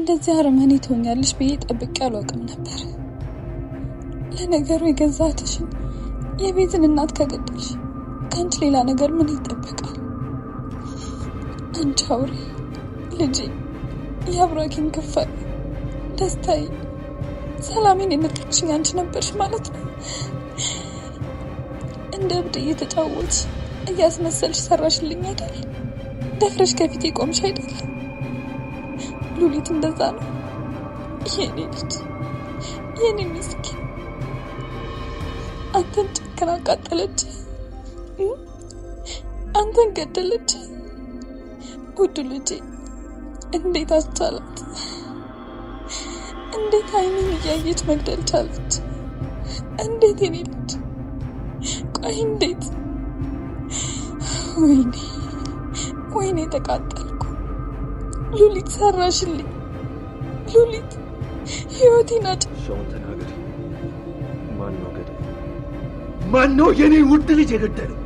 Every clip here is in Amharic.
እንደዚህ አረመኔ ትሆኛለሽ ብዬ ጠብቄ አላውቅም ነበር። ለነገሩ የገዛትሽን የቤትን እናት ከገደልሽ ከአንቺ ሌላ ነገር ምን ይጠበቃል? አንቺ አውሬ ልጄ፣ የአብራኬን ክፋይ፣ ደስታዬ፣ ሰላሜን የነጠቅሽኝ አንቺ ነበርሽ ማለት ነው። እንደ እብድ እየተጫወትሽ እያስመሰልሽ ሰራሽልኝ አይደል? ደፍረሽ ከፊቴ ቆምሽ አይደል? ሉሊት እንደዛ ነው የኔ ልጅ፣ የኔ ምስኪን። አንተን ጨክና አቃጠለች፣ አንተን ገደለች። ውዱ ልጄ እንዴት አስቻላት? እንዴት አይኔን እያየች መግደል ቻለች? እንዴት የኔ ልጅ? ቆይ እንዴት? ወይኔ ተቃጠልኩ። ሉሊት ሰራሽልኝ። ሉሊት ህይወቴን ሻውን ተናገሪ። ማን ነው ገደለ? ማን ነው የኔን ውድ ልጅ የገደለው?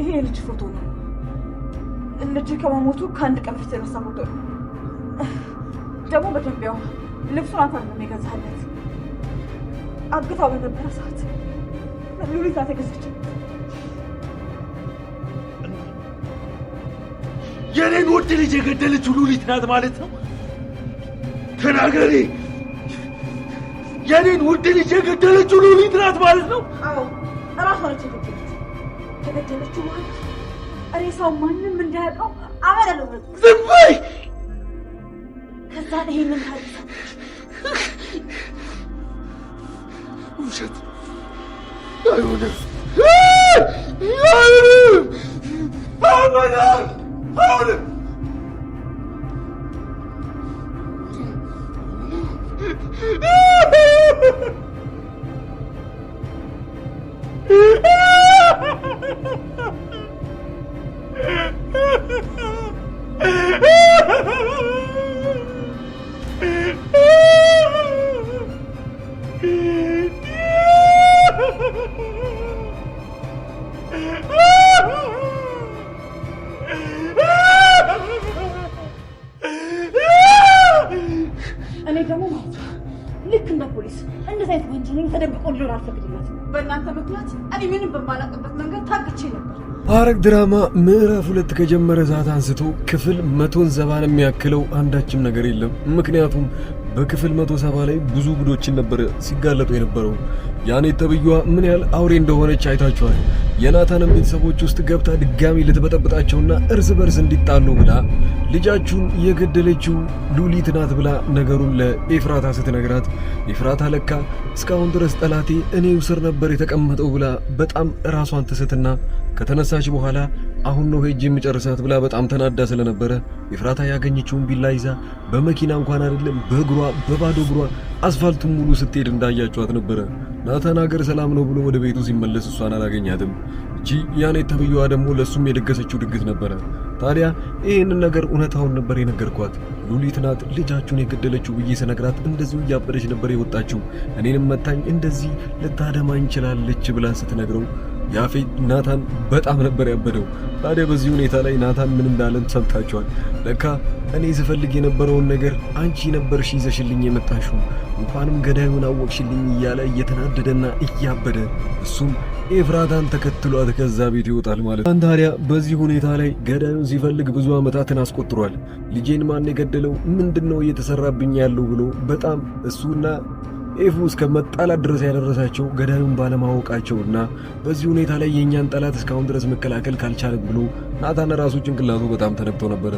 ይሄ ልጅ ፎቶ ነው። ልጅ ከመሞቱ ከአንድ ቀን በፊት የተነሳ ፎቶ ነው። ደግሞ በደንቢያው ልብሱን አንተ ነው የገዛለት። አግታ በነበረ ሰዓት ሉሊት ናት የገዛችው። የኔን ውድ ልጅ የገደለችው ሉሊት ናት ማለት ነው? ተናገሪ። የኔን ውድ ልጅ የገደለችው ሉሊት ናት ማለት ነው? አዎ እራሷ ነች የገደለችው። ከገደለችው በኋላ ሬሳው ማንም እንዳያውቀው አበረለው። ዝም በይ። ከዛ ይሄንን ታሪክ ውሸት አይሆንም፣ አይሆንም፣ አይሆንም። እኔ ደግሞ ማለት ልክ እንደ ፖሊስ እንደዚህ አይነት ወንጀለኛ ተደብቆ ሊሆን አልፈቅድለትም። በእናንተ ምክንያት እኔ ምንም በማላውቅበት መንገድ ታግቼ ነበር። ሐረግ ድራማ ምዕራፍ 2 ከጀመረ ሰዓት አንስቶ ክፍል 170 የሚያክለው አንዳችም ነገር የለም። ምክንያቱም በክፍል 170 ላይ ብዙ ጉዶችን ነበር ሲጋለጡ የነበረው። ያኔት ተብዩዋ ምን ያህል አውሬ እንደሆነች አይታችኋል። የናታንም ቤተሰቦች ውስጥ ገብታ ድጋሚ ልትበጠብጣቸውና እርስ በርስ እንዲጣሉ ብላ ልጃችሁን የገደለችው ሉሊት ናት ብላ ነገሩን ለኤፍራታ ስትነግራት ኤፍራታ ለካ እስካሁን ድረስ ጠላቴ እኔው ስር ነበር የተቀመጠው ብላ በጣም ራሷን ትስትና ከተነሳች በኋላ አሁን ነው ሄጄ የምጨርሳት ብላ በጣም ተናዳ ስለነበረ ኤፍራታ ያገኘችውን ቢላ ይዛ በመኪና እንኳን አይደለም በእግሯ በባዶ እግሯ አስፋልቱን ሙሉ ስትሄድ እንዳያቸዋት ነበረ። ናታን ሀገር ሰላም ነው ብሎ ወደ ቤቱ ሲመለስ እሷን አላገኛትም። እቺ ያኔት ተብዩዋ ደግሞ ለሱም የደገሰችው ድግስ ነበረ። ታዲያ ይህንን ነገር እውነታውን ነበር የነገርኳት። ሉሊት ናት ልጃችሁን የገደለችው ብዬ ስነግራት እንደዚሁ እያበደች ነበር የወጣችው። እኔንም መታኝ እንደዚህ ልታደማኝ ችላለች ብላ ስትነግረው ያፌት ናታን በጣም ነበር ያበደው። ታዲያ በዚህ ሁኔታ ላይ ናታን ምን እንዳለን ሰምታችኋል። ለካ እኔ ስፈልግ የነበረውን ነገር አንቺ ነበርሽ ይዘሽልኝ የመጣሽው፣ እንኳንም ገዳዩን አወቅሽልኝ እያለ እየተናደደና እያበደ እሱም ኤፍራታን ተከትሏት ከዛ ቤት ይወጣል ማለት ነው። ታዲያ በዚህ ሁኔታ ላይ ገዳዩን ሲፈልግ ብዙ ዓመታትን አስቆጥሯል። ልጄን ማን የገደለው ምንድነው እየተሰራብኝ ያለው ብሎ በጣም እሱና ኤፉ እስከ መጣላት ድረስ ያደረሳቸው ገዳዩን ባለማወቃቸውና በዚህ ሁኔታ ላይ የኛን ጠላት እስካሁን ድረስ መከላከል ካልቻለ ብሎ ናታን ራሱ ጭንቅላቱ በጣም ተነክቶ ነበር።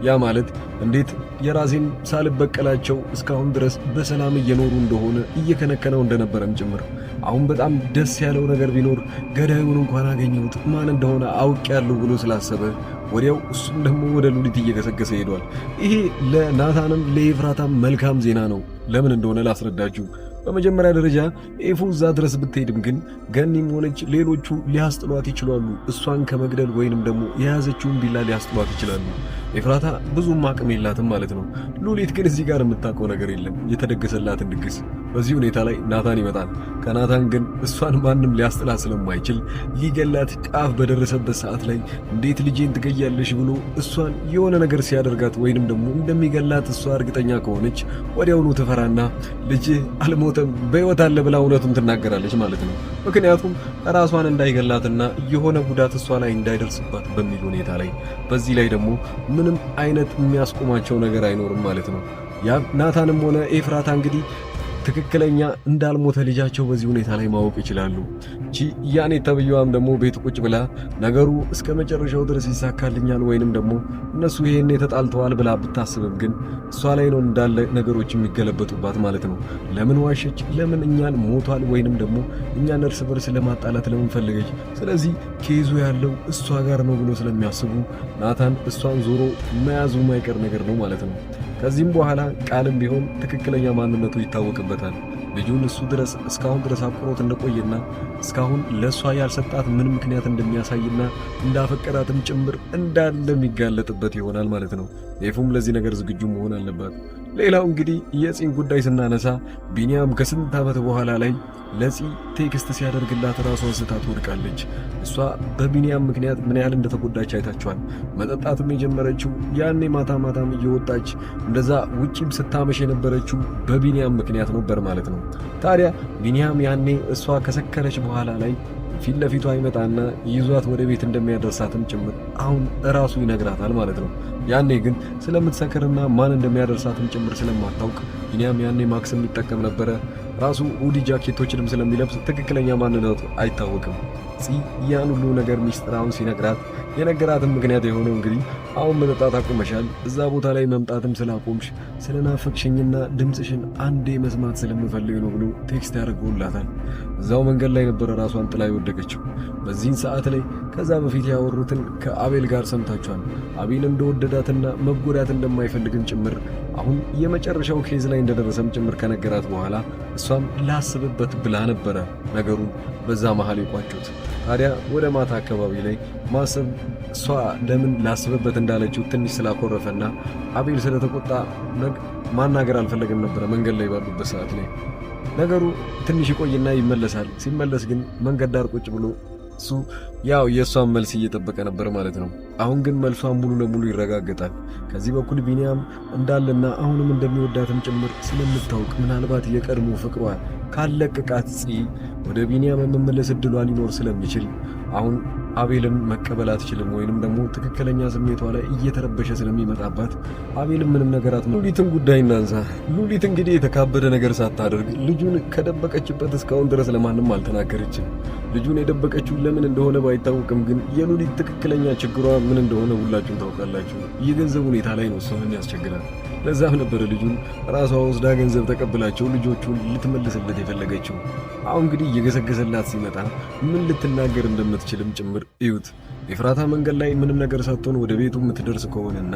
ያ ማለት እንዴት የራሴን ሳልበቀላቸው እስካሁን ድረስ በሰላም እየኖሩ እንደሆነ እየከነከነው እንደነበረም ጭምር። አሁን በጣም ደስ ያለው ነገር ቢኖር ገዳዩን እንኳን አገኘሁት ማን እንደሆነ አውቄያለሁ ብሎ ስላሰበ ወዲያው እሱም ደግሞ ወደ ሉሊት እየገሰገሰ ሄዷል። ይሄ ለናታንም ለኤፍራታም መልካም ዜና ነው። ለምን እንደሆነ ላስረዳችሁ። በመጀመሪያ ደረጃ ኤፉ እዛ ድረስ ብትሄድም ግን ገኒም ሆነች ሌሎቹ ሊያስጥሏት ይችላሉ። እሷን ከመግደል ወይንም ደግሞ የያዘችውን ቢላ ሊያስጥሏት ይችላሉ። ኤፍራታ ብዙም አቅም የላትም ማለት ነው። ሉሊት ግን እዚህ ጋር የምታውቀው ነገር የለም፣ የተደገሰላትን ድግስ። በዚህ ሁኔታ ላይ ናታን ይመጣል። ከናታን ግን እሷን ማንም ሊያስጥላት ስለማይችል ሊገላት ጫፍ በደረሰበት ሰዓት ላይ እንዴት ልጄን ትገያለሽ ብሎ እሷን የሆነ ነገር ሲያደርጋት ወይንም ደግሞ እንደሚገላት እሷ እርግጠኛ ከሆነች ወዲያውኑ ትፈራና ልጅህ አልሞተም በሕይወት አለ ብላ እውነቱን ትናገራለች ማለት ነው። ምክንያቱም ራሷን እንዳይገላትና የሆነ ጉዳት እሷ ላይ እንዳይደርስባት በሚል ሁኔታ ላይ በዚህ ላይ ደግሞ ምንም አይነት የሚያስቆማቸው ነገር አይኖርም ማለት ነው። ያ ናታንም ሆነ ኤፍራታ እንግዲህ ትክክለኛ እንዳልሞተ ልጃቸው በዚህ ሁኔታ ላይ ማወቅ ይችላሉ። ያኔ ተብየዋም ደግሞ ቤት ቁጭ ብላ ነገሩ እስከ መጨረሻው ድረስ ይሳካልኛል ወይንም ደግሞ እነሱ ይሄን ተጣልተዋል ብላ ብታስብም ግን እሷ ላይ ነው እንዳለ ነገሮች የሚገለበጡባት ማለት ነው። ለምን ዋሸች? ለምን እኛን ሞቷል ወይንም ደግሞ እኛን እርስ በርስ ለማጣላት ለምን ፈለገች? ስለዚህ ኬዙ ያለው እሷ ጋር ነው ብሎ ስለሚያስቡ ናታን እሷን ዞሮ መያዙ ማይቀር ነገር ነው ማለት ነው። ከዚህም በኋላ ቃልም ቢሆን ትክክለኛ ማንነቱ ይታወቅበታል። ልጁን እሱ ድረስ እስካሁን ድረስ አቁሮት እንደቆየና እስካሁን ለሷ ያልሰጣት ምን ምክንያት እንደሚያሳይና እንዳፈቀራትም ጭምር እንዳለ የሚጋለጥበት ይሆናል ማለት ነው። ኤፉም ለዚህ ነገር ዝግጁ መሆን አለባት። ሌላው እንግዲህ የፂን ጉዳይ ስናነሳ ቢኒያም ከስንት ዓመት በኋላ ላይ ለፂ ቴክስት ሲያደርግላት ራሷን ስታ ትወድቃለች። እሷ በቢኒያም ምክንያት ምን ያህል እንደተጎዳች አይታችኋል። መጠጣትም የጀመረችው ያኔ ማታ ማታም እየወጣች እንደዛ ውጪም ስታመሽ የነበረችው በቢኒያም ምክንያት ነበር ማለት ነው። ታዲያ ቢኒያም ያኔ እሷ ከሰከረች በኋላ ላይ ፊት ለፊቷ ይመጣና ይዟት ወደ ቤት እንደሚያደርሳትም ጭምር አሁን እራሱ ይነግራታል ማለት ነው። ያኔ ግን ስለምትሰክርና ማን እንደሚያደርሳትም ጭምር ስለማታውቅ ቢኒያም ያኔ ማክስ የሚጠቀም ነበረ። ራሱ ሁዲ ጃኬቶችንም ስለሚለብስ ትክክለኛ ማንነቱ አይታወቅም። ያን ሁሉ ነገር ሚስጥራውን ሲነግራት የነገራትም ምክንያት የሆነው እንግዲህ አሁን መጠጣት አቁመሻል፣ እዛ ቦታ ላይ መምጣትም ስላቆምሽ ስለናፈቅሽኝና ድምፅሽን አንዴ መስማት ስለምፈልግ ነው ብሎ ቴክስት ያደርገውላታል። እዛው መንገድ ላይ ነበረ ራሷን ጥላ የወደቀችው። በዚህን ሰዓት ላይ ከዛ በፊት ያወሩትን ከአቤል ጋር ሰምታችኋል። አቤል እንደወደዳትና መጎዳት እንደማይፈልግም ጭምር አሁን የመጨረሻው ኬዝ ላይ እንደደረሰም ጭምር ከነገራት በኋላ እሷም ላስብበት ብላ ነበረ ነገሩን በዛ መሃል የቋጩት። ታዲያ ወደ ማታ አካባቢ ላይ ማሰብ እሷ ለምን ላስብበት እንዳለችው ትንሽ ስላኮረፈና አቤል ስለተቆጣ ማናገር አልፈለገም ነበረ። መንገድ ላይ ባሉበት ሰዓት ላይ ነገሩ ትንሽ ይቆይና ይመለሳል። ሲመለስ ግን መንገድ ዳር ቁጭ ብሎ እሱ ያው የእሷን መልስ እየጠበቀ ነበር ማለት ነው። አሁን ግን መልሷን ሙሉ ለሙሉ ይረጋገጣል። ከዚህ በኩል ቢኒያም እንዳለና አሁንም እንደሚወዳትም ጭምር ስለምታውቅ ምናልባት የቀድሞ ፍቅሯ ካለቀቃት ወደ ቢኒያም የመመለስ እድሏ ሊኖር ስለሚችል አሁን አቤልን መቀበል አትችልም ወይንም ደግሞ ትክክለኛ ስሜቷ ላይ እየተረበሸ ስለሚመጣባት አቤልን ምንም ነገራት። ሉሊትን ጉዳይ እናንሳ። ሉሊት እንግዲህ የተካበደ ነገር ሳታደርግ ልጁን ከደበቀችበት እስካሁን ድረስ ለማንም አልተናገረችም። ልጁን የደበቀችው ለምን እንደሆነ ባይታወቅም ግን የሉሊት ትክክለኛ ችግሯ ምን እንደሆነ ሁላችሁም ታውቃላችሁ። የገንዘብ ሁኔታ ላይ ነው እሷን ያስቸግራል። ለዛም ነበር ልጁን ራሷ ወስዳ ገንዘብ ተቀብላቸው ልጆቹን ልትመልስለት የፈለገችው። አሁን እንግዲህ እየገሰገሰላት ሲመጣ ምን ልትናገር እንደምትችልም ጭምር እዩት። ኤፍራታ መንገድ ላይ ምንም ነገር ሳትሆን ወደ ቤቱ የምትደርስ ከሆነና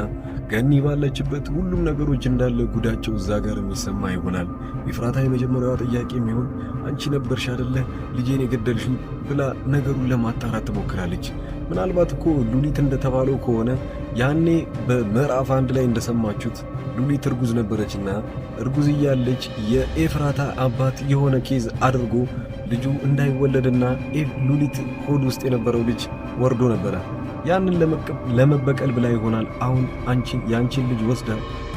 ገኒ ባለችበት ሁሉም ነገሮች እንዳለ ጉዳቸው እዛ ጋር የሚሰማ ይሆናል። ኤፍራታ የመጀመሪያዋ ጥያቄ የሚሆን አንቺ ነበርሽ አይደለ ልጄን የገደልሽው ብላ ነገሩን ለማጣራት ትሞክራለች። ምናልባት እኮ ሉሊት እንደተባለው ከሆነ ያኔ በምዕራፍ 1 ላይ እንደሰማችሁት ሉሊት እርጉዝ ነበረችና እርጉዝ እያለች የኤፍራታ አባት የሆነ ኬዝ አድርጎ ልጁ እንዳይወለድና ሉሊት ሆድ ውስጥ የነበረው ልጅ ወርዶ ነበረ። ያንን ለመበቀል ብላ ይሆናል አሁን ያንቺን ልጅ ወስዳ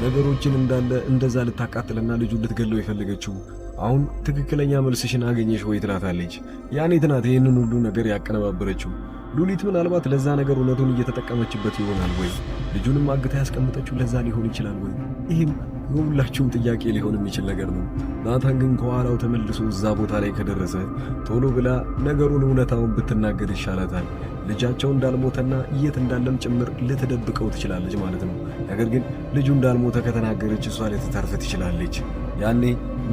ነገሮችን እንዳለ እንደዛ ልታቃጥልና ልጁን ልትገለው የፈለገችው። አሁን ትክክለኛ መልስሽን አገኘሽ ወይ ትላታለች። ያኔት ናት ይህንን ሁሉ ነገር ያቀነባበረችው። ሉሊት ምናልባት ለዛ ነገር እውነቱን እየተጠቀመችበት ይሆናል ወይ? ልጁንም አግታ ያስቀመጠችው ለዛ ሊሆን ይችላል ወይ? ይህም የሁላችሁም ጥያቄ ሊሆን የሚችል ነገር ነው። ናታን ግን ከኋላው ተመልሶ እዛ ቦታ ላይ ከደረሰ ቶሎ ብላ ነገሩን እውነታውን ብትናገር ይሻላታል። ልጃቸው እንዳልሞተና የት እንዳለም ጭምር ልትደብቀው ትችላለች ማለት ነው። ነገር ግን ልጁ እንዳልሞተ ከተናገረች እሷ ልትተርፍ ትችላለች። ያኔ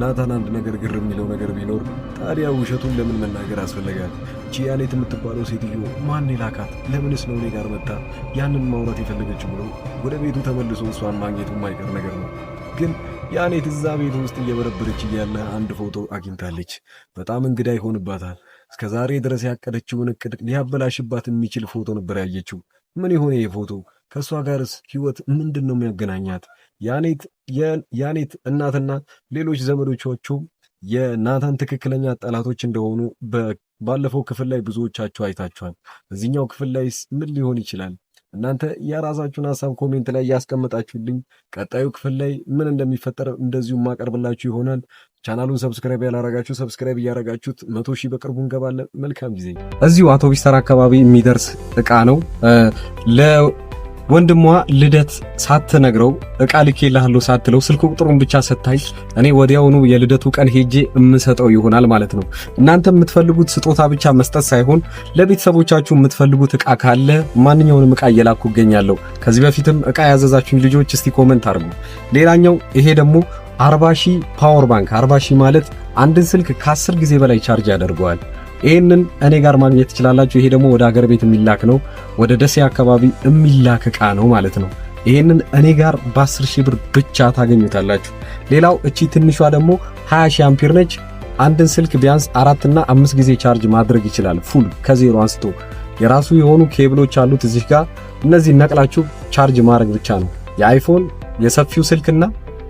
ናታን አንድ ነገር ግር የሚለው ነገር ቢኖር ታዲያ ውሸቱን ለምን መናገር አስፈለጋት? ያኔት የምትባለው ሴትዮ ማን ላካት? ለምንስ ነው እኔ ጋር መጣ ያንን ማውራት የፈለገችው ብሎ ወደ ቤቱ ተመልሶ እሷን ማግኘቱ የማይቀር ነገር ነው። ግን ያኔት እዛ ቤት ውስጥ እየበረበረች እያለ አንድ ፎቶ አግኝታለች። በጣም እንግዳ ይሆንባታል። እስከዛሬ ድረስ ያቀደችውን እቅድ ሊያበላሽባት የሚችል ፎቶ ነበር ያየችው። ምን ይሆን ይሄ ፎቶ? ከእሷ ጋርስ ህይወት ምንድን ነው የሚያገናኛት? ያኔት እናትና ሌሎች ዘመዶቿ የናታን ትክክለኛ ጠላቶች እንደሆኑ ባለፈው ክፍል ላይ ብዙዎቻችሁ አይታችኋል። እዚህኛው ክፍል ላይ ምን ሊሆን ይችላል? እናንተ የራሳችሁን ሀሳብ ኮሜንት ላይ ያስቀመጣችሁልኝ፣ ቀጣዩ ክፍል ላይ ምን እንደሚፈጠር እንደዚሁ ማቀርብላችሁ ይሆናል። ቻናሉን ሰብስክራይብ ያላረጋችሁ ሰብስክራይብ እያረጋችሁት 100,000 በቅርቡ እንገባለን። መልካም ጊዜ። እዚሁ አውቶቡስ ተራ አካባቢ የሚደርስ እቃ ነው። ወንድሟ ልደት ሳትነግረው እቃ ልኬልሃለሁ ሳትለው ስልክ ቁጥሩን ብቻ ሰታይ እኔ ወዲያውኑ የልደቱ ቀን ሄጄ የምሰጠው ይሆናል ማለት ነው። እናንተ የምትፈልጉት ስጦታ ብቻ መስጠት ሳይሆን ለቤተሰቦቻችሁ የምትፈልጉት እቃ ካለ ማንኛውንም እቃ እየላኩ እገኛለሁ። ከዚህ በፊትም እቃ ያዘዛችሁኝ ልጆች እስቲ ኮሜንት አድርጉ። ሌላኛው ይሄ ደግሞ 40,000 ፓወር ባንክ 40,000 ማለት አንድን ስልክ ከ10 ጊዜ በላይ ቻርጅ ያደርገዋል። ይሄንን እኔ ጋር ማግኘት ትችላላችሁ። ይሄ ደግሞ ወደ ሀገር ቤት የሚላክ ነው። ወደ ደሴ አካባቢ የሚላክ እቃ ነው ማለት ነው። ይሄንን እኔ ጋር በ10,000 ብር ብቻ ታገኙታላችሁ። ሌላው እቺ ትንሿ ደግሞ 20,000 አምፒር ነች። አንድን ስልክ ቢያንስ 4 እና 5 ጊዜ ቻርጅ ማድረግ ይችላል። ፉል ከዜሮ አንስቶ የራሱ የሆኑ ኬብሎች አሉት እዚህ ጋር። እነዚህ ነቅላችሁ ቻርጅ ማድረግ ብቻ ነው። የአይፎን የሰፊው ስልክና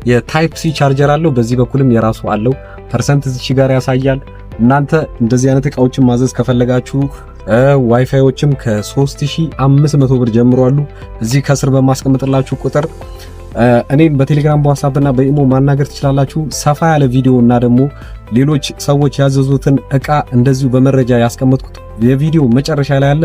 የታይፕ ሲ ቻርጀር አለው። በዚህ በኩልም የራሱ አለው። ፐርሰንት እዚህ ጋር ያሳያል። እናንተ እንደዚህ አይነት እቃዎችን ማዘዝ ከፈለጋችሁ ዋይፋዮችም ከ3500 ብር ጀምሮ አሉ። እዚህ ከስር በማስቀመጥላችሁ ቁጥር እኔን በቴሌግራም በዋትስአፕ እና በኢሞ ማናገር ትችላላችሁ። ሰፋ ያለ ቪዲዮ እና ደግሞ ሌሎች ሰዎች ያዘዙትን እቃ እንደዚሁ በመረጃ ያስቀመጥኩት የቪዲዮ መጨረሻ ላይ አለ።